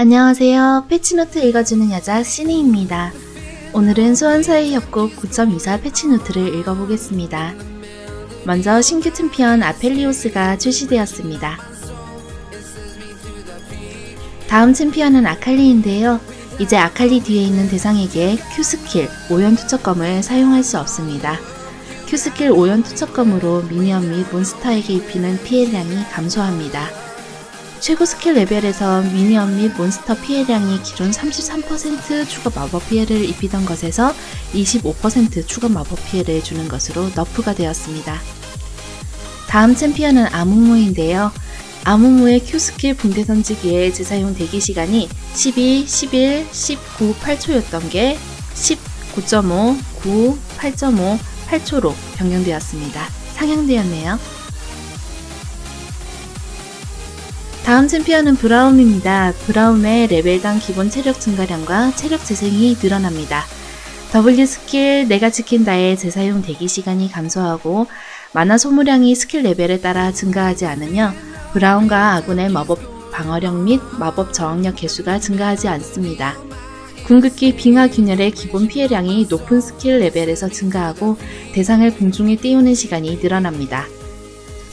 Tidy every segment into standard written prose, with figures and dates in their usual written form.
안녕하세요. 패치노트 읽어주는 여자 시니입니다. 오늘은 소환사의 협곡 9.24 패치노트를 읽어보겠습니다. 먼저 신규 챔피언 아펠리오스가 출시되었습니다. 다음 챔피언은 아칼리인데요. 이제 아칼리 뒤에 있는 대상에게 Q스킬 오연 투척검을 사용할 수 없습니다. Q스킬 오연 투척검으로 미니언 및 몬스터에게 입히는 피해량이 감소합니다. 최고 스킬 레벨에서 미니언 및 몬스터 피해량이 기존 33% 추가 마법 피해를 입히던 것에서 25% 추가 마법 피해를 주는 것으로 너프가 되었습니다. 다음 챔피언은 아무무인데요. 아무무의 Q스킬 붕대 던지기의 재사용 대기 시간이 12, 11, 19, 8초였던 게 19.5, 9, 8.5, 8초로 변경되었습니다. 상향되었네요. 다음 챔피언은 브라움입니다. 브라움의 레벨당 기본 체력 증가량과 체력 재생이 늘어납니다. W 스킬 내가 지킨다의 재사용 대기 시간이 감소하고 마나 소모량이 스킬 레벨에 따라 증가하지 않으며 브라움과 아군의 마법 방어력 및 마법 저항력 개수가 증가하지 않습니다. 궁극기 빙하 균열의 기본 피해량이 높은 스킬 레벨에서 증가하고 대상을 공중에 띄우는 시간이 늘어납니다.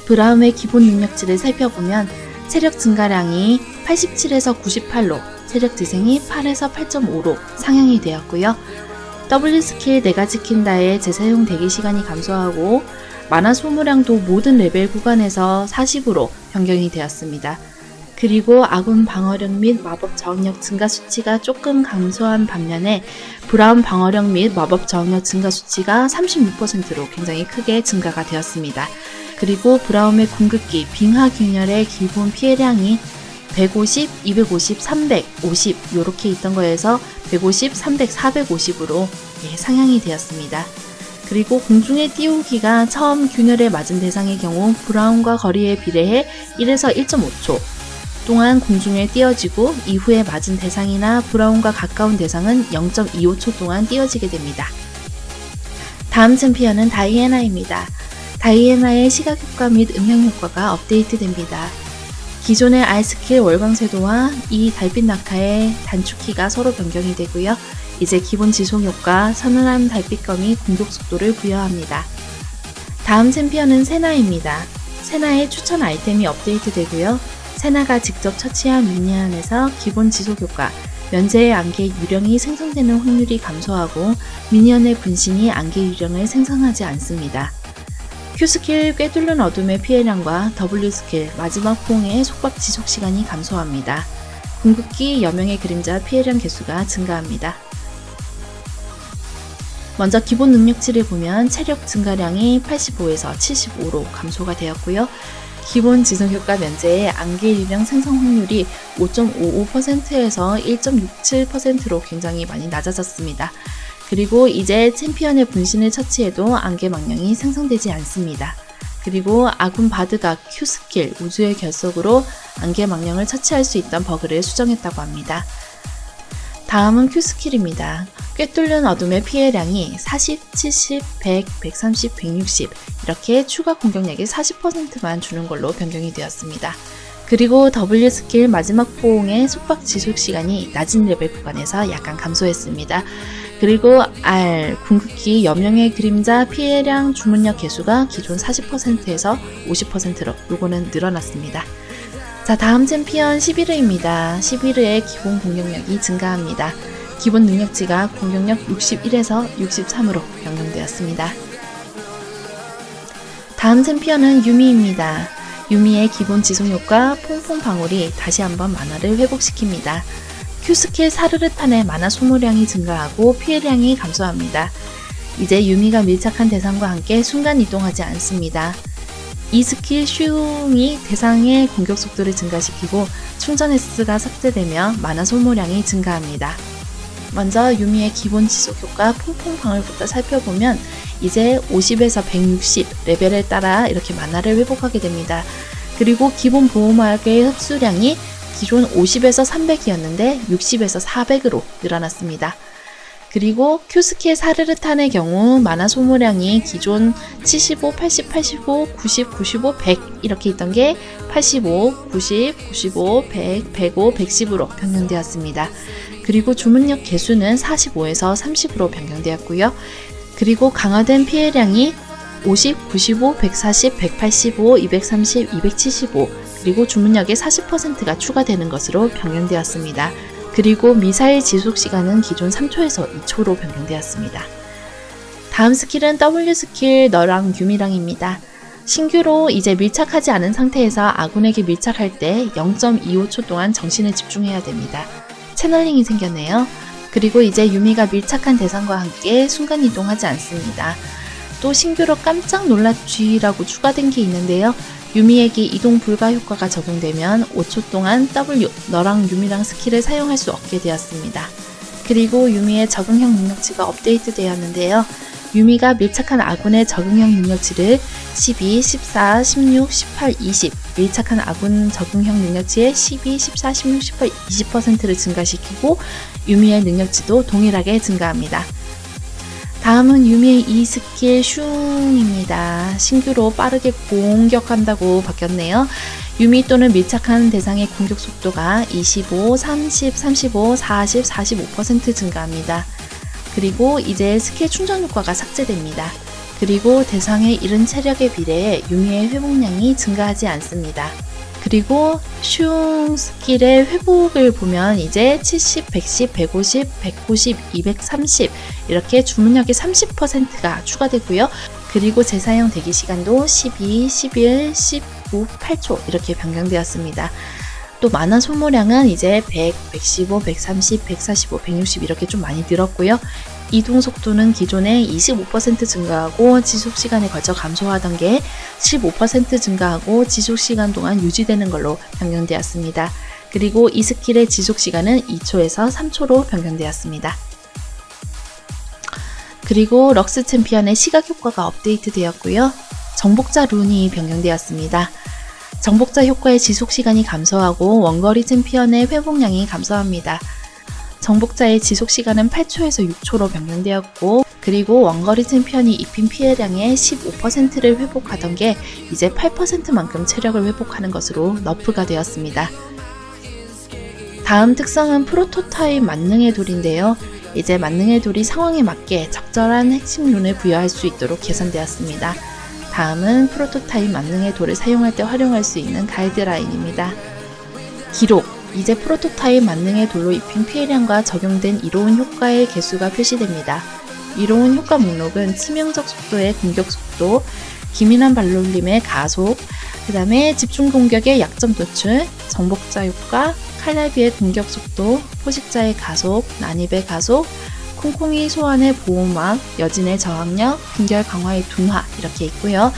브라움의 기본 능력치를 살펴보면 체력 증가량이 87에서 98로 체력 재생이 8에서 8.5로 상향이 되었고요. W 스킬 내가 지킨다의 재사용 대기 시간이 감소하고 마나 소모량도 모든 레벨 구간에서 40으로 변경이 되었습니다. 그리고 아군 방어력 및 마법 저항력 증가 수치가 조금 감소한 반면에 브라운 방어력 및 마법 저항력 증가 수치가 36%로 굉장히 크게 증가가 되었습니다. 그리고 브라움의 궁극기 빙하 균열의 기본 피해량이 150, 250, 350 이렇게 있던 거에서 150, 300, 450으로 상향이 되었습니다. 그리고 공중에 띄우기가 처음 균열에 맞은 대상의 경우 브라움과 거리에 비례해 1에서 1.5초 동안 공중에 띄어지고 이후에 맞은 대상이나 브라움과 가까운 대상은 0.25초 동안 띄어지게 됩니다. 다음 챔피언은 다이애나입니다. 다이애나의 시각 효과 및 음향 효과가 업데이트됩니다. 기존의 R스킬 월광쇄도와 이 달빛 낙하의 단축키가 서로 변경이 되고요. 이제 기본 지속 효과 서늘한 달빛검이 공격 속도를 부여합니다. 다음 챔피언은 세나입니다. 세나의 추천 아이템이 업데이트 되고요. 세나가 직접 처치한 미니언에서 기본 지속 효과 면제의 안개 유령이 생성되는 확률이 감소하고 미니언의 분신이 안개 유령을 생성하지 않습니다. Q스킬 꿰뚫는 어둠의 피해량과 W스킬 마지막 포옹의 속박 지속 시간이 감소합니다. 궁극기 여명의 그림자 피해량 개수가 증가합니다. 먼저 기본 능력치를 보면 체력 증가량이 85에서 75로 감소가 되었고요. 기본 지속효과 면제의 안개 유령 생성 확률이 5.55%에서 1.67%로 굉장히 많이 낮아졌습니다. 그리고 이제 챔피언의 분신을 처치해도 안개 망령이 생성되지 않습니다. 그리고 아군 바드가 Q스킬 우주의 결속으로 안개 망령을 처치할 수 있던 버그를 수정했다고 합니다. 다음은 Q스킬입니다. 꿰뚫는 어둠의 피해량이 40, 70, 100, 130, 160 이렇게 추가 공격력의 40%만 주는 걸로 변경이 되었습니다. 그리고 W 스킬 마지막 포옹의 속박 지속 시간이 낮은 레벨 구간에서 약간 감소했습니다. 그리고 R 궁극기 여명의 그림자 피해량 주문력 개수가 기존 40%에서 50%로 요거는 늘어났습니다. 자, 다음 챔피언 11의입니다. 11의의 기본 공격력이 증가합니다. 기본 능력치가 공격력 61에서 63으로 변경되었습니다. 다음 챔피언은 유미입니다. 유미의 기본 지속효과 퐁퐁 방울이 다시 한번 만화를 회복시킵니다. Q스킬 사르르탄의 만화 소모량이 증가하고 피해량이 감소합니다. 이제 유미가 밀착한 대상과 함께 순간 이동하지 않습니다. 이 스킬 슝이 대상의 공격 속도를 증가시키고 충전 횟수가 삭제되며 만화 소모량이 증가합니다. 먼저 유미의 기본 지속 효과 퐁퐁 방울부터 살펴보면 이제 50에서 160 레벨에 따라 이렇게 만화를 회복하게 됩니다. 그리고 기본 보호막의 흡수량이 기존 50에서 300이었는데 60에서 400으로 늘어났습니다. 그리고 큐스킬 사르르탄의 경우 만화 소모량이 기존 75, 80, 85, 90, 95, 100 이렇게 있던 게 85, 90, 95, 100, 105, 110으로 변경되었습니다. 그리고 주문력 개수는 45에서 30으로 변경되었고요. 그리고 강화된 피해량이 50, 95, 140, 185, 230, 275 그리고 주문력의 40%가 추가되는 것으로 변경되었습니다. 그리고 미사일 지속시간은 기존 3초에서 2초로 변경되었습니다. 다음 스킬은 W 스킬 너랑 유미랑입니다. 신규로 이제 밀착하지 않은 상태에서 아군에게 밀착할 때 0.25초 동안 정신을 집중해야 됩니다. 채널링이 생겼네요. 그리고 이제 유미가 밀착한 대상과 함께 순간이동하지 않습니다. 또 신규로 깜짝 놀라 G라고 추가된 게 있는데요. 유미에게 이동 불가 효과가 적용되면 5초 동안 W, 너랑 유미랑 스킬을 사용할 수 없게 되었습니다. 그리고 유미의 적응형 능력치가 업데이트 되었는데요. 유미가 밀착한 아군의 적응형 능력치를 12, 14, 16, 18, 20 밀착한 아군 적응형 능력치의 12, 14, 16, 18, 20%를 증가시키고 유미의 능력치도 동일하게 증가합니다. 다음은 유미의 2스킬 슝입니다. 신규로 빠르게 공격한다고 바뀌었네요. 유미 또는 밀착한 대상의 공격 속도가 25, 30, 35, 40, 45% 증가합니다. 그리고 이제 스킬 충전 효과가 삭제됩니다. 그리고 대상의 잃은 체력에 비례해 유미의 회복량이 증가하지 않습니다. 그리고 슝 스킬의 회복을 보면 이제 70, 110, 150, 190, 230 이렇게 주문력의 30%가 추가되고요. 그리고 재사용 대기 시간도 12, 11, 19, 8초 이렇게 변경되었습니다. 또 만화 소모량은 이제 100, 115, 130, 145, 160 이렇게 좀 많이 늘었고요. 이동 속도는 기존에 25% 증가하고 지속시간에 걸쳐 감소하던 게 15% 증가하고 지속시간 동안 유지되는 걸로 변경되었습니다. 그리고 이 스킬의 지속시간은 2초에서 3초로 변경되었습니다. 그리고 럭스 챔피언의 시각 효과가 업데이트 되었고요. 정복자 룬이 변경되었습니다. 정복자 효과의 지속시간이 감소하고 원거리 챔피언의 회복량이 감소합니다. 정복자의 지속시간은 8초에서 6초로 변경되었고 그리고 원거리 챔피언이 입힌 피해량의 15%를 회복하던 게 이제 8%만큼 체력을 회복하는 것으로 너프가 되었습니다. 다음 특성은 프로토타입 만능의 돌인데요. 이제 만능의 돌이 상황에 맞게 적절한 핵심 룬을 부여할 수 있도록 개선되었습니다. 다음은 프로토타입 만능의 돌을 사용할 때 활용할 수 있는 가이드라인입니다. 기록 이제 프로토타입 만능의 돌로 입힌 피해량과 적용된 이로운 효과의 개수가 표시됩니다. 이로운 효과 목록은 치명적 속도의 공격 속도, 기민한 발놀림의 가속, 그 다음에 집중 공격의 약점 노출, 정복자 효과, 칼날비의 공격 속도, 포식자의 가속, 난입의 가속, 콩콩이 소환의 보호막, 여진의 저항력, 빈결 강화의 둔화 이렇게 있고요.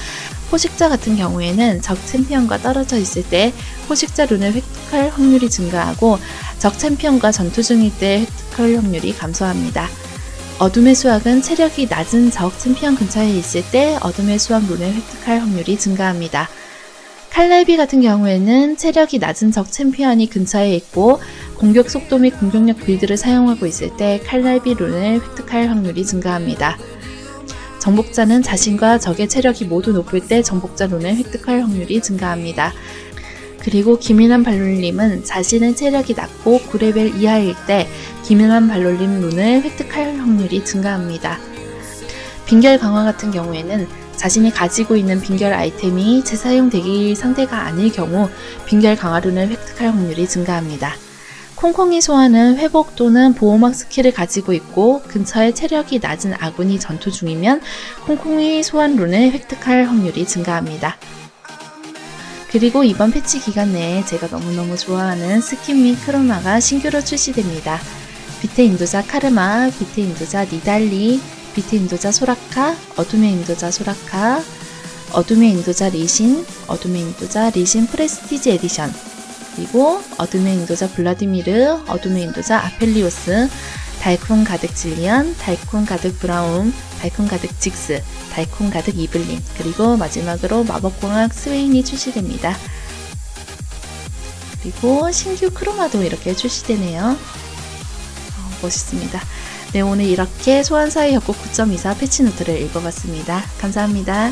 포식자 같은 경우에는 적 챔피언과 떨어져 있을 때 포식자 룬을 획득할 확률이 증가하고 적 챔피언과 전투 중일 때 획득할 확률이 감소합니다. 어둠의 수확은 체력이 낮은 적 챔피언 근처에 있을 때 어둠의 수확 룬을 획득할 확률이 증가합니다. 칼날비 같은 경우에는 체력이 낮은 적 챔피언이 근처에 있고 공격 속도 및 공격력 빌드를 사용하고 있을 때 칼날비 룬을 획득할 확률이 증가합니다. 정복자는 자신과 적의 체력이 모두 높을 때 정복자 룬을 획득할 확률이 증가합니다. 그리고 기민한 발놀림은 자신의 체력이 낮고 9레벨 이하일 때 기민한 발놀림 룬을 획득할 확률이 증가합니다. 빈결 강화 같은 경우에는 자신이 가지고 있는 빈결 아이템이 재사용되기 상태가 아닐 경우 빈결 강화 룬을 획득할 확률이 증가합니다. 콩콩이 소환은 회복 또는 보호막 스킬을 가지고 있고 근처에 체력이 낮은 아군이 전투 중이면 콩콩이 소환 룬을 획득할 확률이 증가합니다. 그리고 이번 패치 기간 내에 제가 너무너무 좋아하는 스킨 및 크로마가 신규로 출시됩니다. 빛의 인도자 카르마, 빛의 인도자 니달리, 빛의 인도자 소라카, 어둠의 인도자 소라카, 어둠의 인도자 리신, 어둠의 인도자 리신 프레스티지 에디션, 그리고 어둠의 인도자 블라디미르, 어둠의 인도자 아펠리오스, 달콤 가득 질리안, 달콤 가득 브라움, 달콤 가득 직스, 달콤 가득 이블린, 그리고 마지막으로 마법공학 스웨인이 출시됩니다. 그리고 신규 크로마도 이렇게 출시되네요. 멋있습니다. 네, 오늘 이렇게 소환사의 협곡 9.24 패치노트를 읽어봤습니다. 감사합니다.